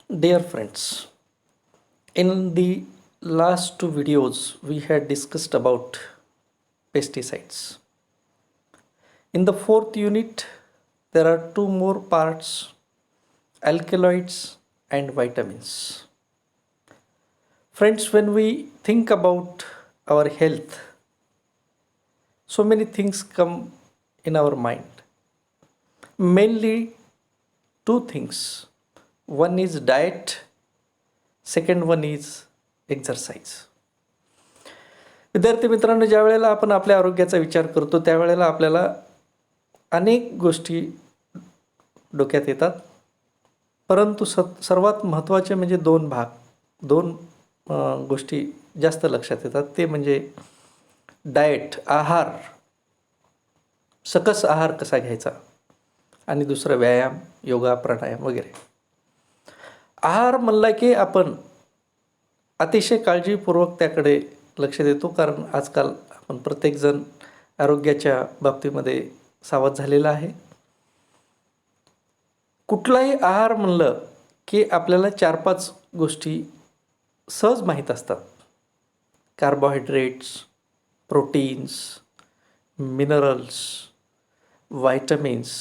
Dear friends, in the last two videos we had discussed about pesticides. In the fourth unit, there are two more parts, alkaloids and vitamins. Friends, when we think about our health, so many things come in our mind. Mainly two things. One is diet, second one is exercise. विद्यार्थी मित्रांनो, ज्या वेळेला आपण आपल्या आरोग्याचा विचार करतो त्यावेळेला आपल्याला अनेक गोष्टी डोक्यात येतात, परंतु सर्वात महत्त्वाचे म्हणजे दोन गोष्टी जास्त लक्षात येतात. ते म्हणजे डाएट, आहार, सकस आहार कसा घ्यायचा, आणि दुसरं व्यायाम, योगा, प्राणायाम वगैरे. आहार म्हणला की आपण अतिशय काळजीपूर्वक त्याकडे लक्ष देतो, कारण आजकाल आपण प्रत्येकजण आरोग्याच्या बाबतीमध्ये सावध झालेला आहे. कुठलाही आहार म्हणलं की आपल्याला 4-5 गोष्टी सहज माहीत असतात. कार्बोहायड्रेट्स, प्रोटीन्स, मिनरल्स, व्हायटमिन्स,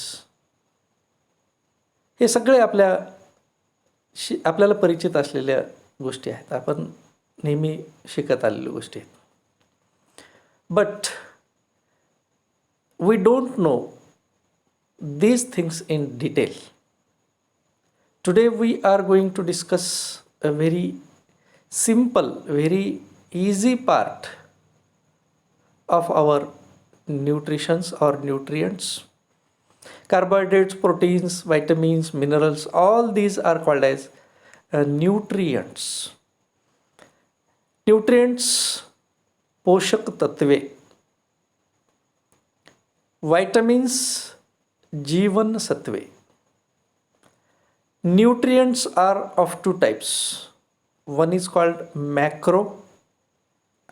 हे सगळे आपल्याला परिचित असलेल्या गोष्टी आहेत. आपण नेहमी शिकत आलेल्या गोष्टी आहेत. But we don't know these things in detail. Today we are going to discuss a very simple, very easy part of our nutritions or nutrients. Carbohydrates, proteins, vitamins, minerals, all these are called as nutrients. Nutrients, पोषक तत्वे. Vitamins, जीवन सत्वे. Nutrients are of two types. One is called macro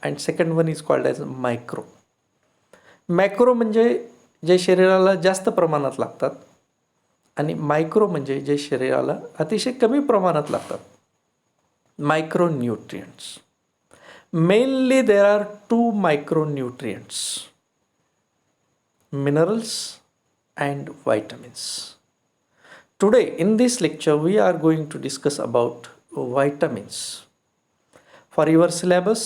and second one is called as micro. Macro म्हणजे जे शरीराला जास्त प्रमाणात लागतात, आणि micro म्हणजे जे शरीराला अतिशय कमी प्रमाणात लागतात. Micronutrients. Mainly there are 2 micronutrients, minerals and vitamins. Today in this lecture we are going to discuss about vitamins. For your syllabus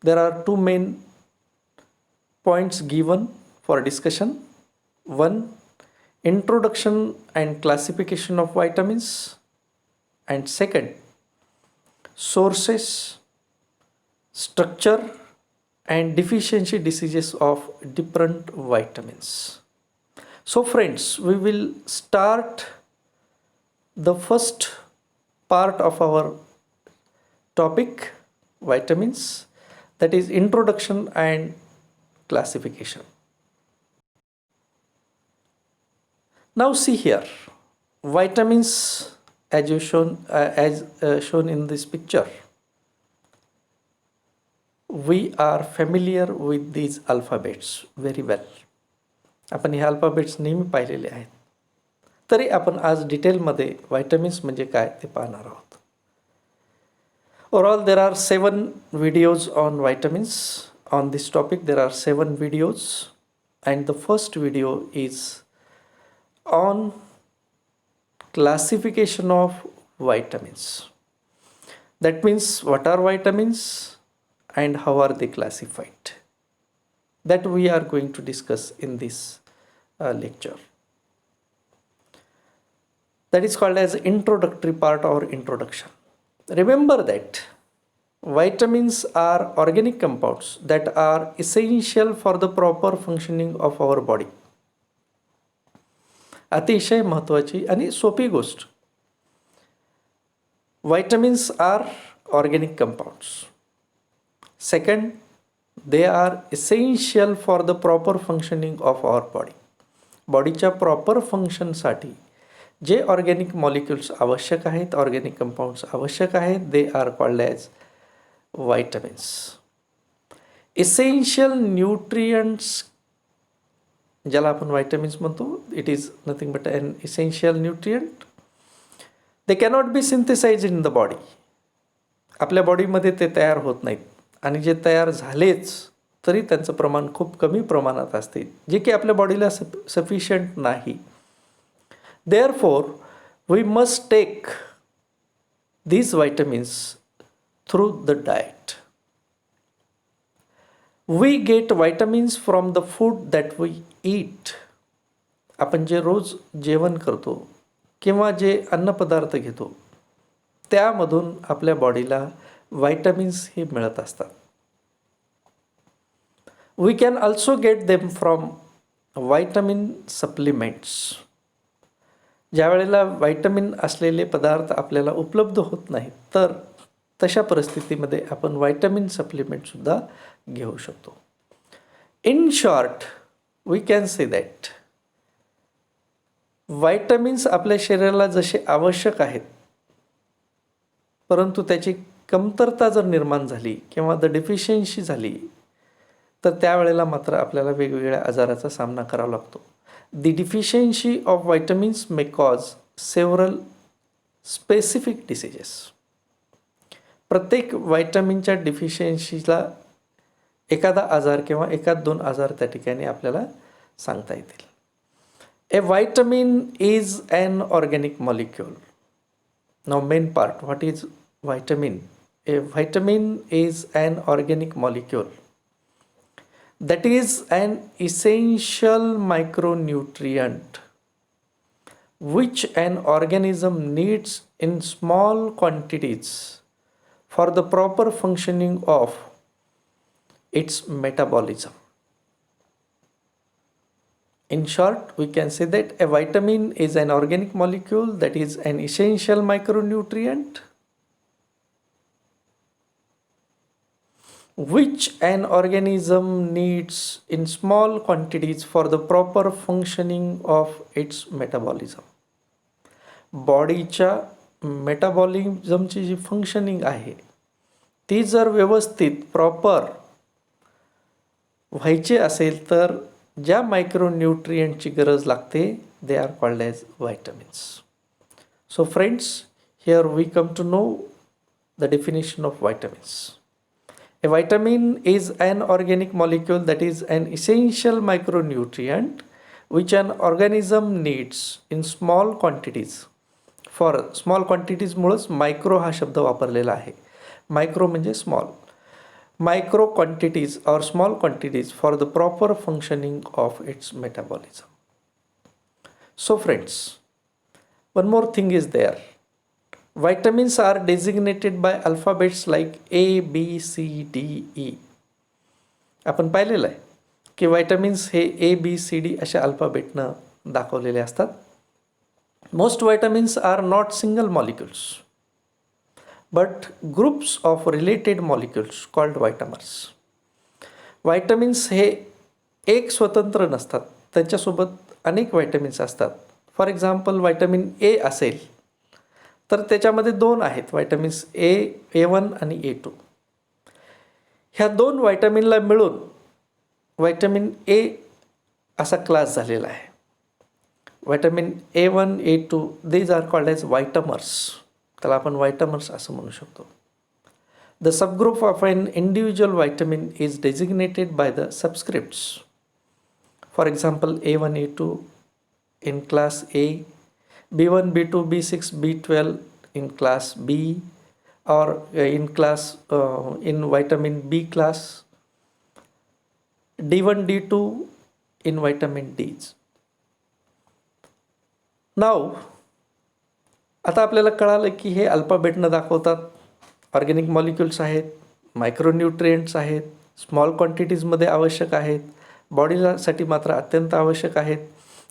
there are two main points given for discussion. One, introduction and classification of vitamins, and second, sources, structure and deficiency diseases of different vitamins. So friends, we will start the first part of our topic, vitamins, that is introduction and classification. Now see here, vitamins as shown in this picture. We are familiar with these alphabets very well. आपण हे alphabets नेहमी पाहिलेले आहेत. तरी आपण आज डिटेलमध्ये vitamins म्हणजे काय ते पाहणार आहोत. Overall, there are 7 videos on vitamins. On this topic there are 7 videos, and the first video is on classification of vitamins. That means what are vitamins and how are they classified. That we are going to discuss in this lecture. That is called as introductory part or introduction. Remember that vitamins are organic compounds that are essential for the proper functioning of our body. अतिशय महत्त्वाची आणि सोपी गोष्ट. Vitamins are organic compounds. Second, they are essential for the proper functioning of our body. बॉडीच्या proper फंक्शनसाठी जे organic molecules आवश्यक आहेत, ऑर्गॅनिक कंपाऊंड्स आवश्यक आहेत, they are called as vitamins. Essential nutrients ज्याला आपण व्हायटमिन्स म्हणतो, it is nothing but an essential nutrient they cannot be synthesize in the body. आपल्या बॉडीमध्ये ते तयार होत नाहीत, आणि जे तयार झालेच तरी त्यांचं प्रमाण खूप कमी प्रमाणात असते, जे की आपल्या बॉडीला सफिशियंट नाही. Therefore we must take these vitamins through the diet. We get vitamins from the food that we eat. आपण जे रोज जेवण करतो किंवा जे अन्नपदार्थ घेतो त्यामधून आपल्या बॉडीला व्हायटमिन्स हे मिळत असतात. We can also get them from vitamin supplements. ज्या वेळेला व्हायटमिन असलेले पदार्थ आपल्याला उपलब्ध होत नाहीत, तर तशा परिस्थितीमध्ये आपण व्हायटमिन सप्लिमेंटसुद्धा घेऊ शकतो. In short we can say that vitamins आपल्या शरीराला जसे आवश्यक आहेत, परंतु त्याची कमतरता जर निर्माण झाली किंवा द डिफिशियन्सी झाली, तर त्यावेळेला मात्र आपल्याला वेगवेगळ्या आजाराचा सामना करावा लागतो. The deficiency of vitamins may cause several specific diseases. प्रत्येक व्हायटमिनच्या डिफिशियन्सीला एखादा आजार किंवा एखाद दोन आजार त्या ठिकाणी आपल्याला सांगता येतील. A vitamin is an organic molecule. नाव main part, what is vitamin? A vitamin is an organic molecule that is an essential micronutrient which an organism needs in small quantities for the proper functioning of its metabolism. In short, we can say that a vitamin is an organic molecule that is an essential micronutrient which an organism needs in small quantities for the proper functioning of its metabolism. बॉडीच्या मेटाबॉलिझमची जी functioning आहे ती जर व्यवस्थित proper व्हायची असेल तर ज्या मायक्रोन्यूट्रियंटची गरज लागते they are called as vitamins. So friends, here we come to know the definition of vitamins. A vitamin is an organic molecule that is an essential micronutrient which an organism needs in small quantities. For small quantities मुळेच micro हा शब्द वापरलेला आहे. Micro म्हणजे small. Micro quantities or small quantities for the proper functioning of its metabolism. So friends, one more thing is there. Vitamins are designated by alphabets like A, B, C, D, E. आपण पाहिलेलं आहे की vitamins हे ABCD अशा अल्फाबेटनं दाखवलेले असतात. Most vitamins are not single molecules but groups of related molecules called vitamers. Vitamins हे एक स्वतंत्र नसतात, त्यांच्यासोबत अनेक व्हायटमिन्स असतात. फॉर एक्झाम्पल, व्हायटमिन ए असेल तर त्याच्यामध्ये दोन आहेत, व्हायटमिन्स A1 आणि A2. ह्या दोन व्हायटमिनला मिळून व्हायटमिन ए असा क्लास झालेला आहे. Vitamin A1, A2 these are called as vitamers. त्याला आपण व्हायटमर्स असं म्हणू शकतो. The subgroup of an individual vitamin is designated by the subscripts. For example, A1, A2 in class A, B1, B2, B6, B12 in class B, or in vitamin B class, D1, D2 in vitamin D's. Now, आता आपल्याला कळालं की हे अल्फाबेटनं दाखवतात. Organic molecules आहेत, मायक्रोन्यूट्रिएंट्स आहेत, small क्वांटिटीजमध्ये आवश्यक आहेत, बॉडीसाठी मात्र अत्यंत आवश्यक आहेत,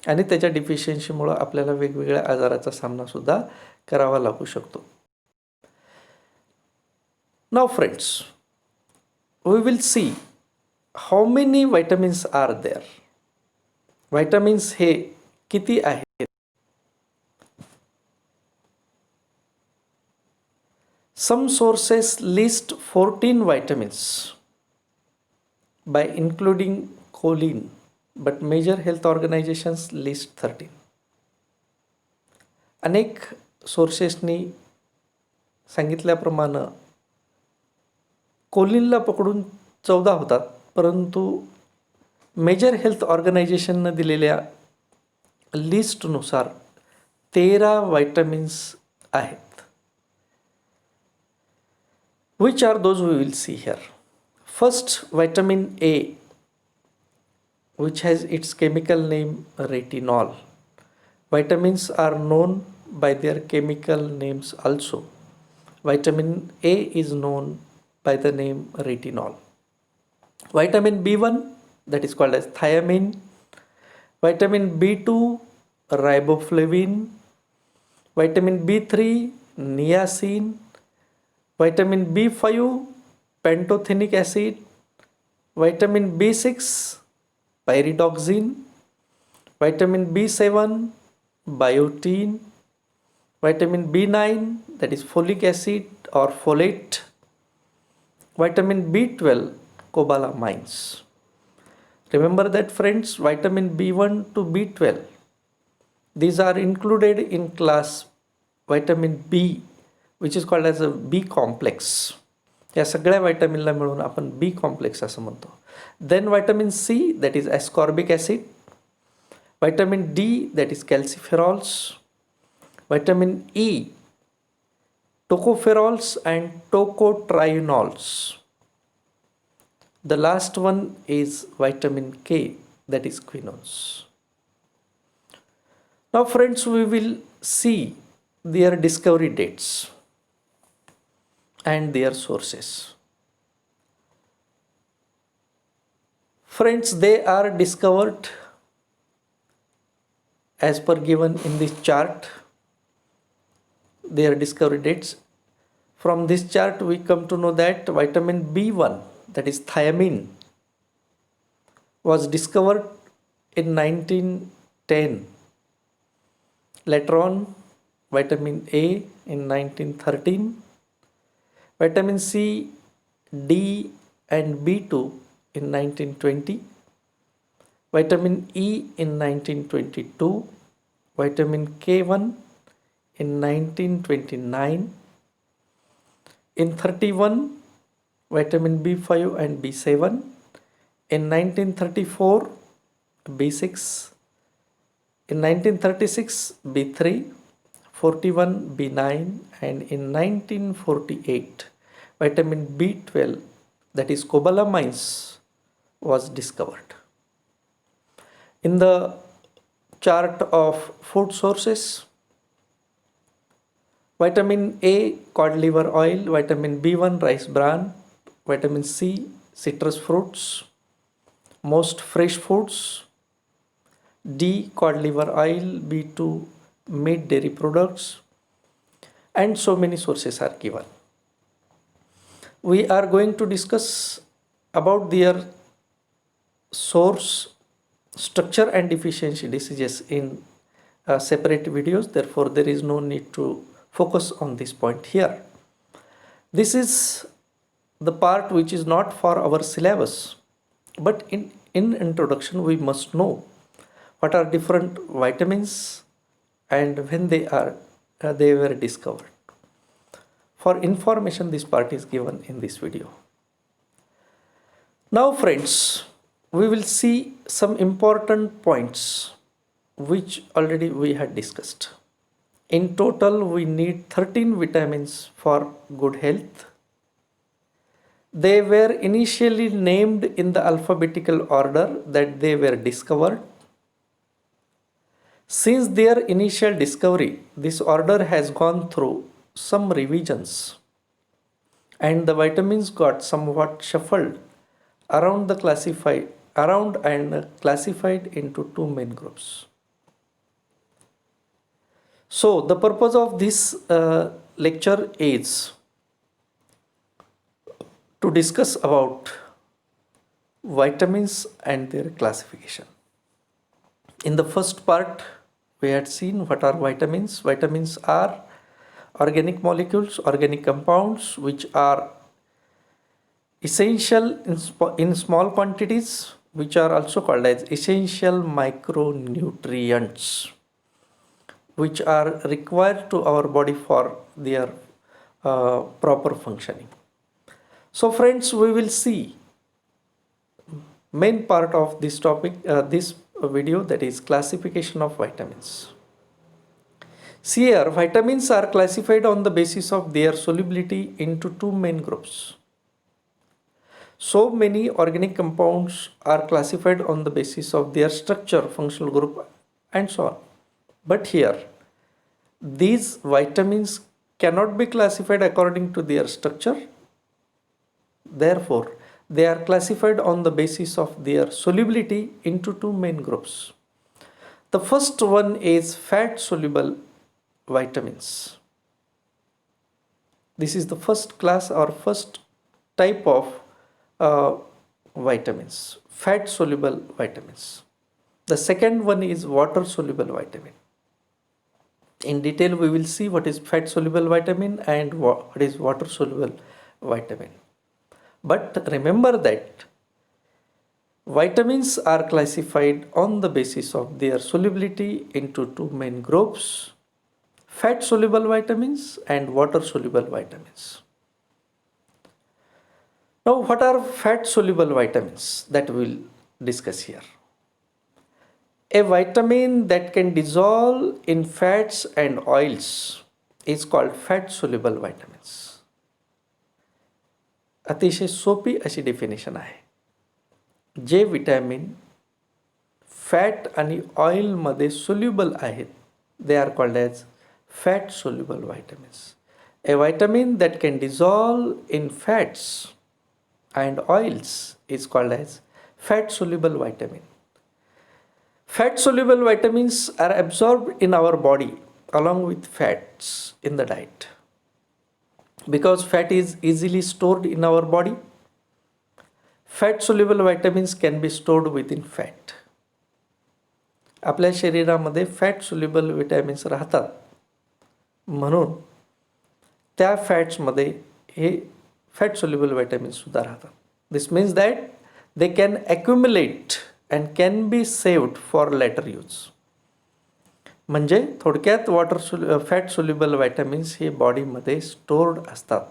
आणि त्याच्या डिफिशियन्सीमुळं आपल्याला वेगवेगळ्या आजाराचा सामनासुद्धा करावा लागू शकतो. नाव friends, we will see how many vitamins are there. Vitamins हे किती आहेत? Some sources list 14 vitamins by including choline, but major health organizations list 13. अनेक सोर्सेसनी सांगितल्याप्रमाणे कोलिनला पकडून 14 होतात, परंतु मेजर हेल्थ ऑर्गनायझेशननं दिलेल्या लिस्टनुसार 13 व्हायटमिन्स आहेत. Which are those we will see here. First, vitamin A, which has its chemical name retinol. Vitamins are known by their chemical names also. Vitamin A is known by the name retinol. Vitamin B1, that is called as thiamine. Vitamin B2, riboflavin. Vitamin B3, niacin. Vitamin B5, pantothenic acid. Vitamin B6, pyridoxine. Vitamin B7, biotin. Vitamin B9, that is folic acid or folate. Vitamin B12, cobalamines. Remember that, friends, vitamin B1 to B12, these are included in class vitamin B, which is called as a B complex. या सगळ्या व्हायटमिनला मिळून आपण B complex असं म्हणतो. Then vitamin C, that is ascorbic acid. Vitamin D, that is calciferols. Vitamin E, tocopherols and tocotrienols. The last one is vitamin K, that is quinones. Now, friends, we will see their discovery dates and their sources. Friends, they are discovered as per given in this chart, their discovery dates. From this chart, we come to know that vitamin B1, that is thiamine, was discovered in 1910. Later on, vitamin A in 1913, vitamin C, D and B2 in 1920, vitamin E in 1922, vitamin K1 in 1929, in 31 vitamin B5 and B7, in 1934 B6, in 1936 B3, 41 B9, and in 1948 vitamin B12, that is cobalamines, was discovered. In the chart of food sources, vitamin A, cod liver oil. Vitamin B1, rice bran. Vitamin C, citrus fruits, most fresh foods. D, cod liver oil. B2, meat, dairy products, and so many sources are given. We are going to discuss about their source, structure and deficiency diseases in separate videos. Therefore, there is no need to focus on this point here. This is the part which is not for our syllabus, but in introduction we must know what are different vitamins and when they were discovered. For information, this part is given in this video. Now, friends, we will see some important points which already we had discussed. In total, we need 13 vitamins for good health. They were initially named in the alphabetical order that they were discovered. Since their initial discovery, this order has gone through some revisions, and the vitamins got somewhat shuffled around and classified into two main groups. So, the purpose of this lecture is to discuss about vitamins and their classification. In the first part, we had seen what are vitamins. Vitamins are organic molecules, organic compounds which are essential in small quantities, which are also called as essential micronutrients. which are required to our body for their proper functioning. So friends, we will see main part of this topic, this video, that is classification of vitamins. See here, vitamins are classified on the basis of their solubility into two main groups. So many organic compounds are classified on the basis of their structure, functional group, and so on. But here, these vitamins cannot be classified according to their structure. Therefore, they are classified on the basis of their solubility into two main groups. The first one is fat soluble vitamins. This is the first class or first type of vitamins, fat soluble vitamins. The second one is water soluble vitamin. In detail, we will see what is fat soluble vitamin and what is water soluble vitamin. But remember that vitamins are classified on the basis of their solubility into two main groups: fat soluble vitamins and water soluble vitamins. Now, what are fat soluble vitamins that we will discuss here? A vitamin that can dissolve in fats and oils is called fat soluble vitamins. अतिशय सोपी अशी definition आहे. जे vitamin fat आणि ऑइलमध्ये soluble आहेत, they are called as fat soluble vitamins. A vitamin that can dissolve in fats and oils is called as fat soluble vitamin. Fat soluble vitamins are absorbed in our body along with fats in the diet. Because fat is easily stored in our body, fat soluble vitamins can be stored within fat. आपल्या शरीरामध्ये fat soluble vitamins राहतात, म्हणून त्या फॅट्समध्ये हे fat soluble vitamins सुद्धा राहतात. This means that they can accumulate and can be saved for later use. म्हणजे थोडक्यात फॅट सोल्युबल विटॅमिन्स हे बॉडीमध्ये स्टोर्ड असतात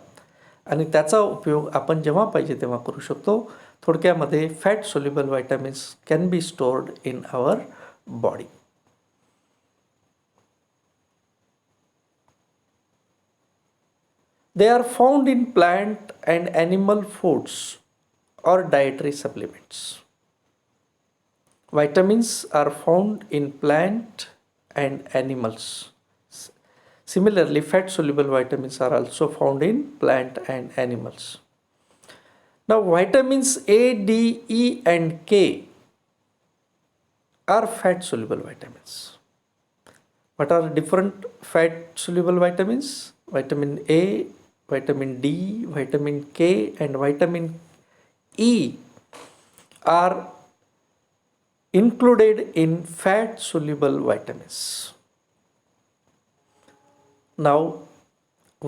आणि त्याचा उपयोग आपण जेव्हा पाहिजे तेव्हा करू शकतो. थोडक्यामध्ये fat soluble vitamins can be stored in our body. They are found in plant and animal foods or dietary supplements. Vitamins are found in plant and animals. Similarly, fat soluble vitamins are also found in plant and animals. Now, vitamins A, D, E, and K are fat soluble vitamins. What are different fat soluble vitamins? Vitamin A, vitamin D, vitamin K, and vitamin E are included in fat soluble vitamins. Now,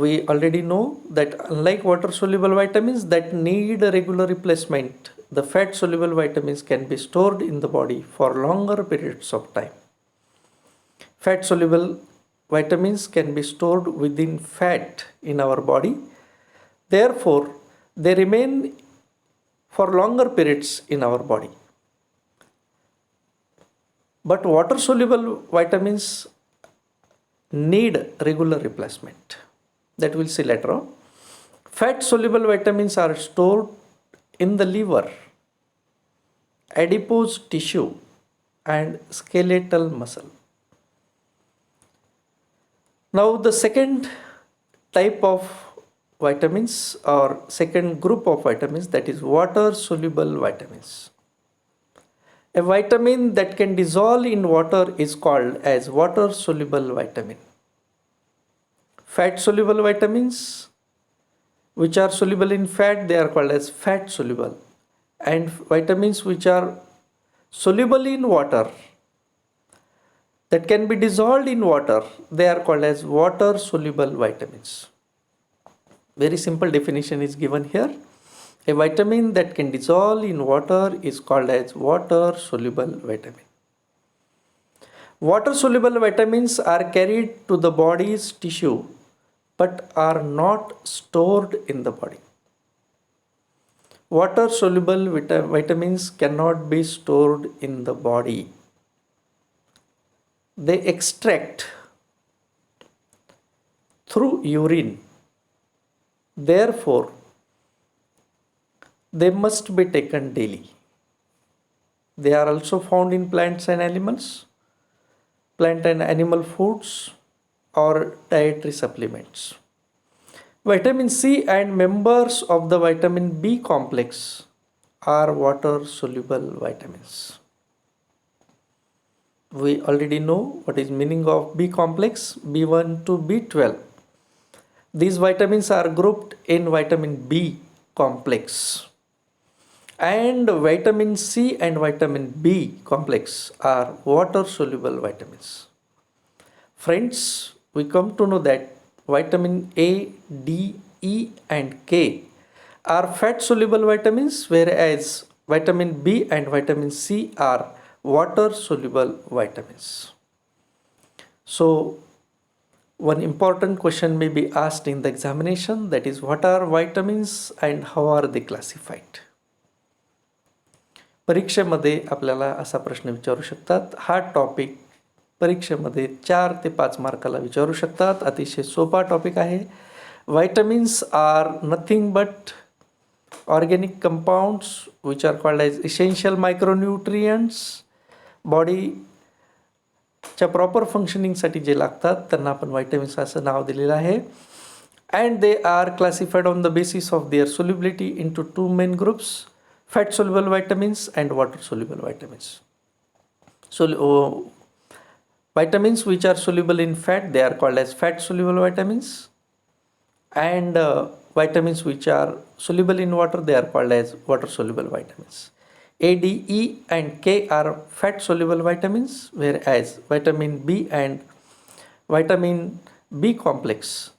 we already know that unlike water soluble vitamins that need a regular replacement, the fat soluble vitamins can be stored in the body for longer periods of time. Fat soluble vitamins can be stored within fat in our body. Therefore, they remain for longer periods in our body. But water soluble vitamins need regular replacement. That we'll see later on. Fat soluble vitamins are stored in the liver, adipose tissue, and skeletal muscle. Now, the second type of vitamins or second group of vitamins, that is water soluble vitamins. A vitamin that can dissolve in water is called as water soluble vitamin. Fat soluble vitamins which are soluble in fat, they are called as fat soluble, and vitamins which are soluble in water that can be dissolved in water, they are called as water soluble vitamins. Very simple definition is given here. A vitamin that can dissolve in water is called as water soluble vitamin. Water soluble vitamins are carried to the body's tissue but are not stored in the body. Water soluble vitamins cannot be stored in the body. They extract through urine. Therefore, they must be taken daily. They are also found in plants and animals, plant and animal foods, or dietary supplements. Vitamin C and members of the vitamin B complex are water soluble vitamins. We already know what is meaning of B complex, B1 to B12. These vitamins are grouped in vitamin B complex, and vitamin C and vitamin B complex are water soluble vitamins. Friends, we come to know that vitamin A, D, E and K are fat soluble vitamins, whereas vitamin B and vitamin C are water soluble vitamins. So one important question may be asked in the examination, that is, what are vitamins and how are they classified? परीक्षेमध्ये आपल्याला असा प्रश्न विचारू शकतात. हा topic परीक्षेमध्ये 4 ते 5 मार्काला विचारू शकतात. अतिशय सोपा टॉपिक आहे. Vitamins are nothing but organic compounds which are called as essential micronutrients. बॉडीच्या प्रॉपर फंक्शनिंगसाठी जे लागतात त्यांना आपण व्हायटमिन्स असं नाव दिलेलं आहे. And they are classified on the basis of their solubility into 2 main groups: fat soluble vitamins and water soluble vitamins. So vitamins which are soluble in fat, they are called as fat soluble vitamins, and vitamins which are soluble in water, they are called as water soluble vitamins. A, D, E and K are fat soluble vitamins, whereas vitamin B and vitamin B complex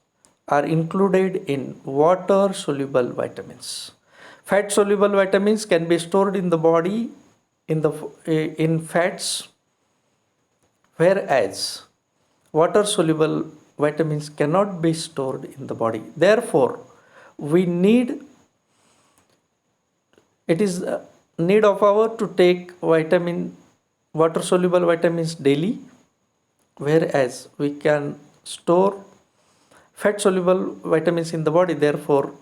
are included in water soluble vitamins. Fat soluble vitamins can be stored in the body in fats, whereas water soluble vitamins cannot be stored in the body. Therefore, it is a need of our to take water soluble vitamins daily, whereas we can store fat soluble vitamins in the body. Therefore,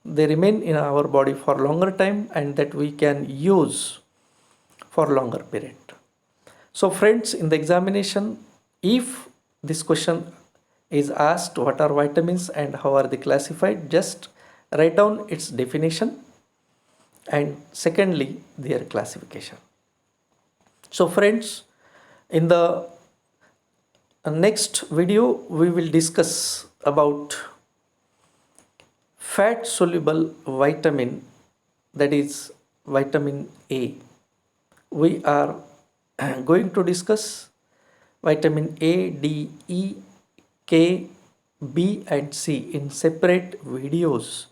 they remain in our body for longer time and that we can use for longer period. So friends, in the examination, if this question is asked what are vitamins and how are they classified, just write down its definition and secondly their classification. So friends, in the next video we will discuss about fat soluble vitamin, that is vitamin A. We are going to discuss vitamin A, D, E, K, B and C in separate videos.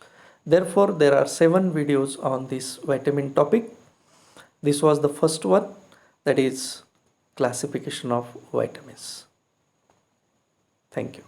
Therefore, there are 7 videos on this vitamin topic. This was the first one, that is classification of vitamins. Thank you.